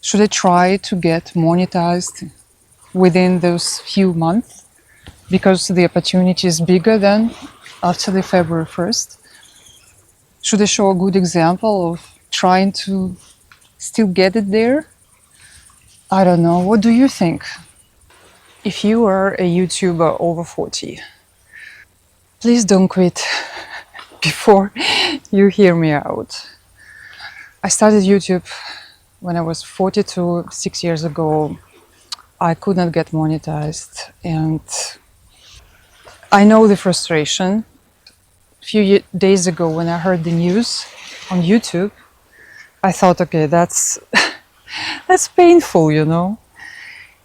Should I try to get monetized within those few months because the opportunity is bigger than after the February 1st? Should I show a good example of trying to still get it there? I don't know. What do you think? If you are a YouTuber over 40, please don't quit before you hear me out. I started YouTube when I was 42, 6 years ago. I could not get monetized, and I know the frustration. A few days ago, when I heard the news on YouTube, I thought, okay, that's that's painful, you know.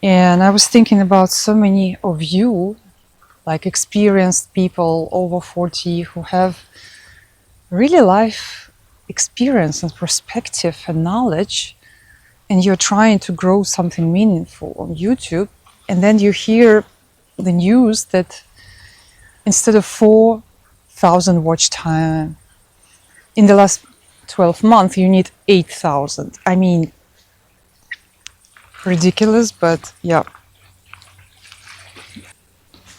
And I was thinking about so many of you, like experienced people over 40 who have really life experience and perspective and knowledge, and you're trying to grow something meaningful on YouTube, and then you hear the news that instead of 4,000 watch time in the last 12 months, you need 8,000. I mean, ridiculous, but yeah.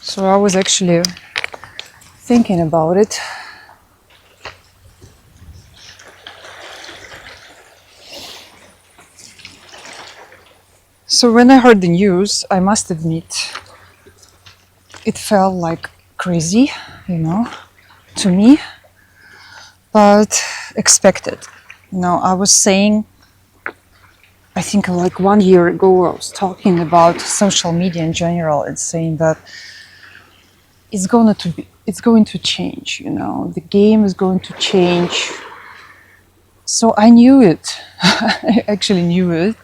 So I was actually thinking about it. So when I heard the news, I must admit, it felt like crazy, you know, to me, but expected. You know, I was saying, I think like 1 year ago, I was talking about social media in general and saying that it's going to change, you know, the game is going to change. So I knew it. I actually knew it,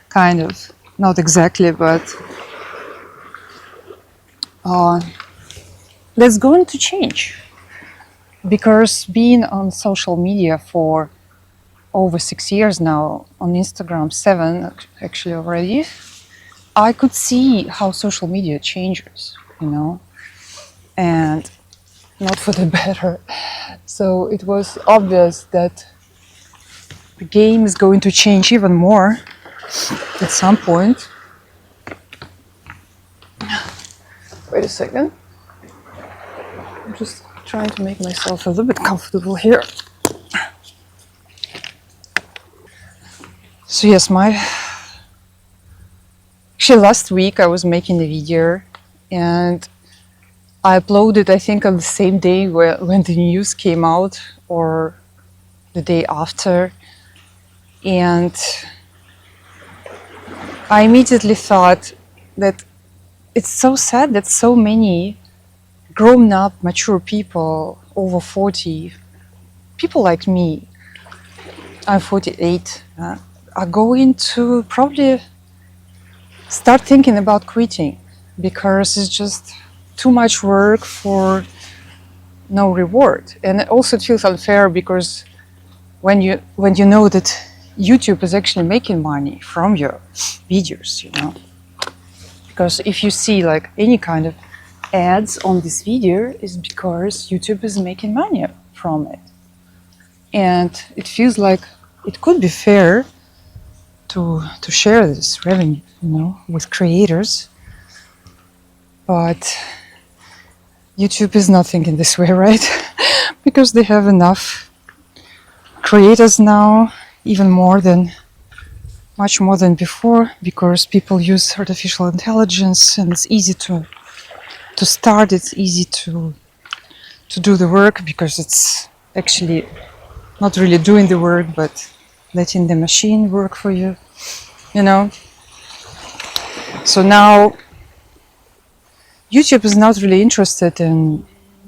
kind of, not exactly, but that's going to change. Because being on social media for over 6 years now, on Instagram 7 actually already, I could see how social media changes, you know, and not for the better. So it was obvious that the game is going to change even more at some point. Wait a second. I'm just trying to make myself a little bit comfortable here. So yes, actually last week I was making a video and I uploaded, I think, on the same day when the news came out or the day after. And I immediately thought that it's so sad that so many grown up, mature people over 40, people like me, I'm 48, are going to probably start thinking about quitting because it's just too much work for no reward. And also it feels unfair because when you know that YouTube is actually making money from your videos, you know, because if you see like any kind of ads on this video, is because YouTube is making money from it. And it feels like it could be fair to share this revenue, you know, with creators. But YouTube is not thinking this way, right? Because they have enough creators now, even much more than before, because people use artificial intelligence and it's easy to start, it's easy to do the work because it's actually not really doing the work, but letting the machine work for you, you know. So now YouTube is not really interested in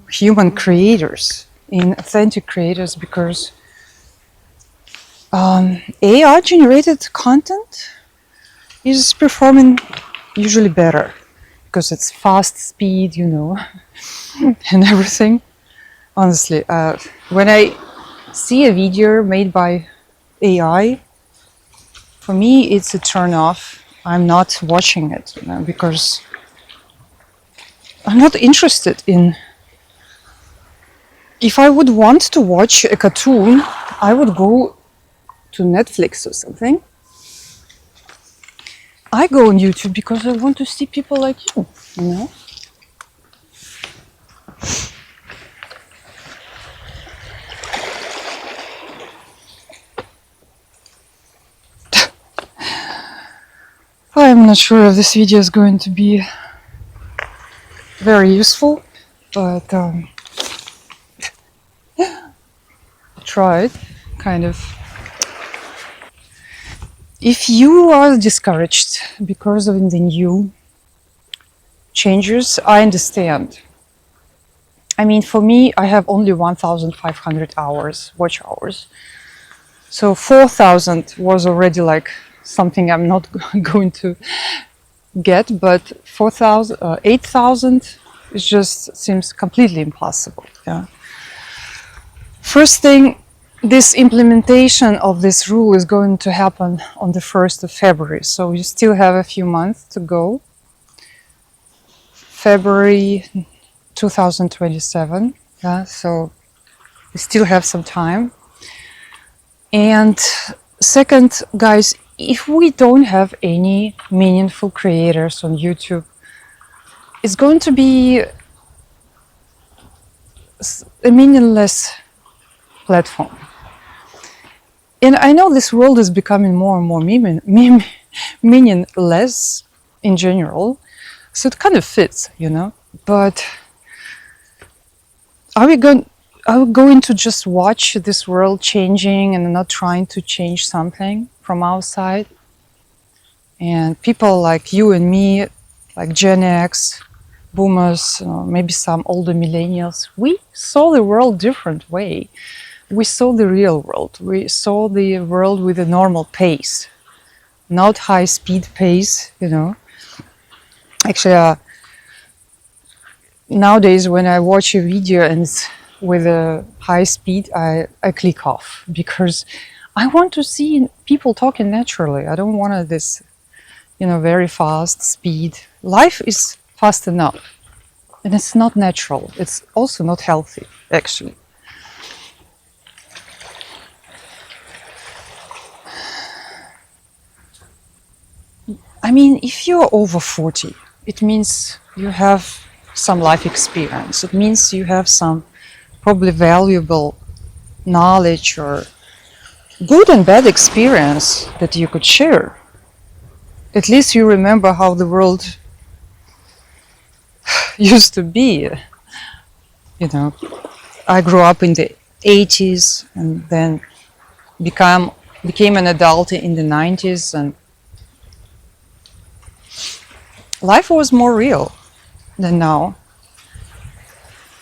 human creators, in authentic creators, because AI generated content is performing usually better because it's fast speed, you know, and everything. Honestly, when I see a video made by AI, for me it's a turn off. I'm not watching it, you know, because I'm not interested in. If I would want to watch a cartoon, I would go to Netflix or something I go on YouTube because I want to see people like you know? I'm not sure if this video is going to be very useful, but tried, kind of. If you are discouraged because of the new changes, I understand. I mean, for me, I have only 1,500 hours, watch hours. So 4,000 was already like something I'm not going to get, but 4,000, 8,000, it just seems completely impossible. Yeah. First thing, this implementation of this rule is going to happen on the 1st of February. So you still have a few months to go. February 2027. Yeah, so we still have some time. And second, guys, if we don't have any meaningful creators on YouTube, it's going to be a meaningless platform. And I know this world is becoming more and more meaningless in general, so it kind of fits, you know. But are we going to just watch this world changing and not trying to change something from outside? And people like you and me, like Gen X, boomers, maybe some older millennials, we saw the world different way. We saw the real world. We saw the world with a normal pace, not high speed pace, you know. Actually, nowadays when I watch a video and it's with a high speed, I click off because I want to see people talking naturally. I don't want this, you know, very fast speed. Life is fast enough and it's not natural. It's also not healthy, actually. I mean, if you're over 40, it means you have some life experience. It means you have some probably valuable knowledge or good and bad experience that you could share. At least you remember how the world used to be. You know, I grew up in the 80s and then became an adult in the 90s, and life was more real than now.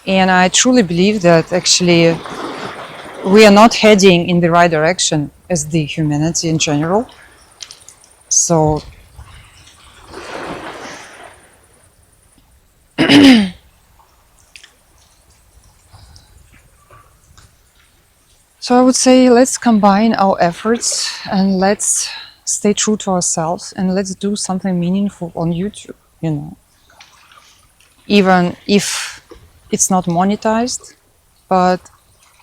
And I truly believe that actually we are not heading in the right direction as the humanity in general. So I would say let's combine our efforts and let's stay true to ourselves and let's do something meaningful on YouTube, you know. Even if it's not monetized, but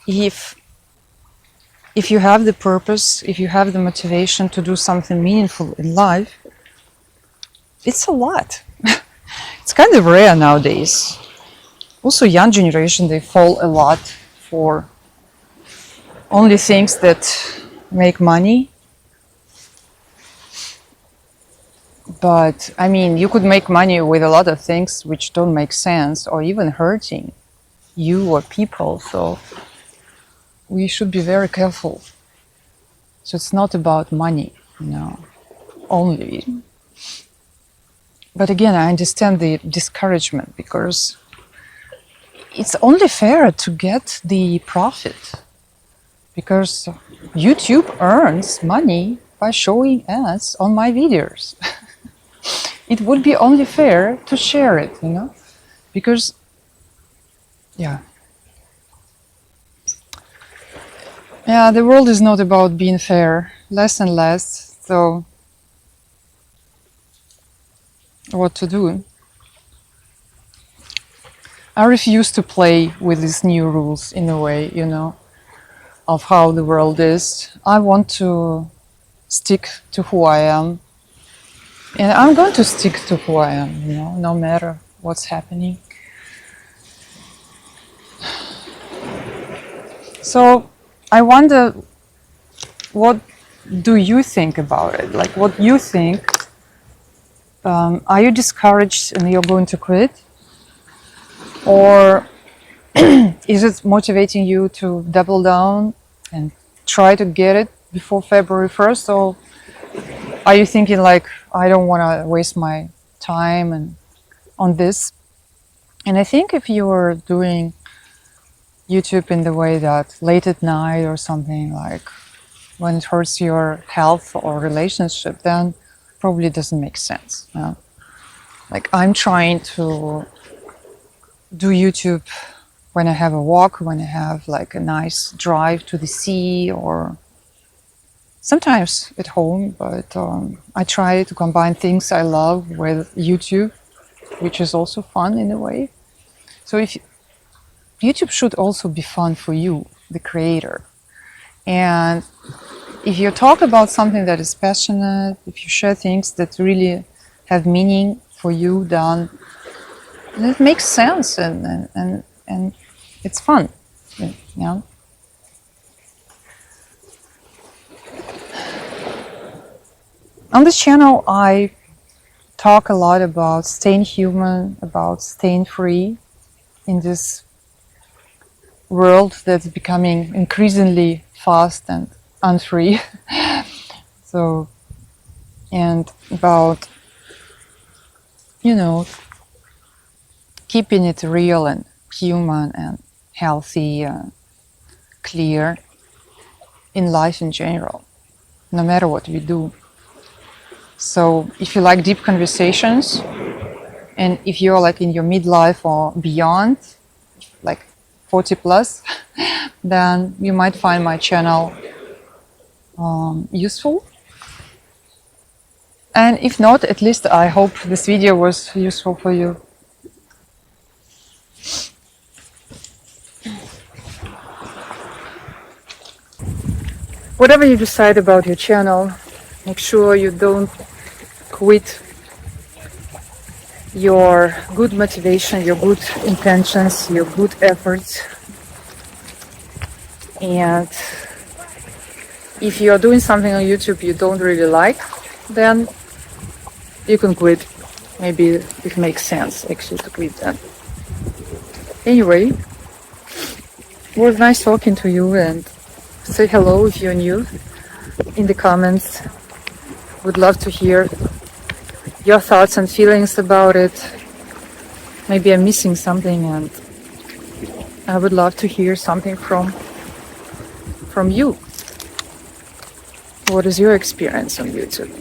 if you have the purpose, if you have the motivation to do something meaningful in life, it's a lot. It's kind of rare nowadays. Also, young generation, they fall a lot for only things that make money. But I mean, you could make money with a lot of things which don't make sense or even hurting you or people. So we should be very careful. So it's not about money, you know, only. But again, I understand the discouragement because it's only fair to get the profit, because YouTube earns money by showing ads on my videos. It would be only fair to share it, you know, because, yeah, the world is not about being fair, less and less. So what to do? I refuse to play with these new rules in a way, you know, of how the world is. I want to stick to who I am. And I'm going to stick to who I am, no matter what's happening. So I wonder, what do you think about it? Like, what you think? Are you discouraged and you're going to quit? Or is it motivating you to double down and try to get it before February 1st? Or are you thinking like, I don't want to waste my time and on this? And I think if you're doing YouTube in the way that late at night or something, like when it hurts your health or relationship, then probably doesn't make sense. Like, I'm trying to do YouTube when I have a walk, when I have like a nice drive to the sea, or sometimes at home, but I try to combine things I love with YouTube, which is also fun in a way. So if YouTube should also be fun for you, the creator. And if you talk about something that is passionate, if you share things that really have meaning for you, then it makes sense and it's fun. Yeah. On this channel, I talk a lot about staying human, about staying free in this world that's becoming increasingly fast and unfree. So, and about, keeping it real and human and healthy and clear in life in general, no matter what we do. So if you like deep conversations, and if you're like in your midlife or beyond, like 40 plus, then you might find my channel useful. And if not, at least I hope this video was useful for you. Whatever you decide about your channel, make sure you don't quit your good motivation, your good intentions, your good efforts. And if you're doing something on YouTube you don't really like, then you can quit. Maybe it makes sense actually to quit then. Anyway, it was nice talking to you, and say hello if you're new in the comments. Would love to hear your thoughts and feelings about it. Maybe I'm missing something, and I would love to hear something from you. What is your experience on YouTube?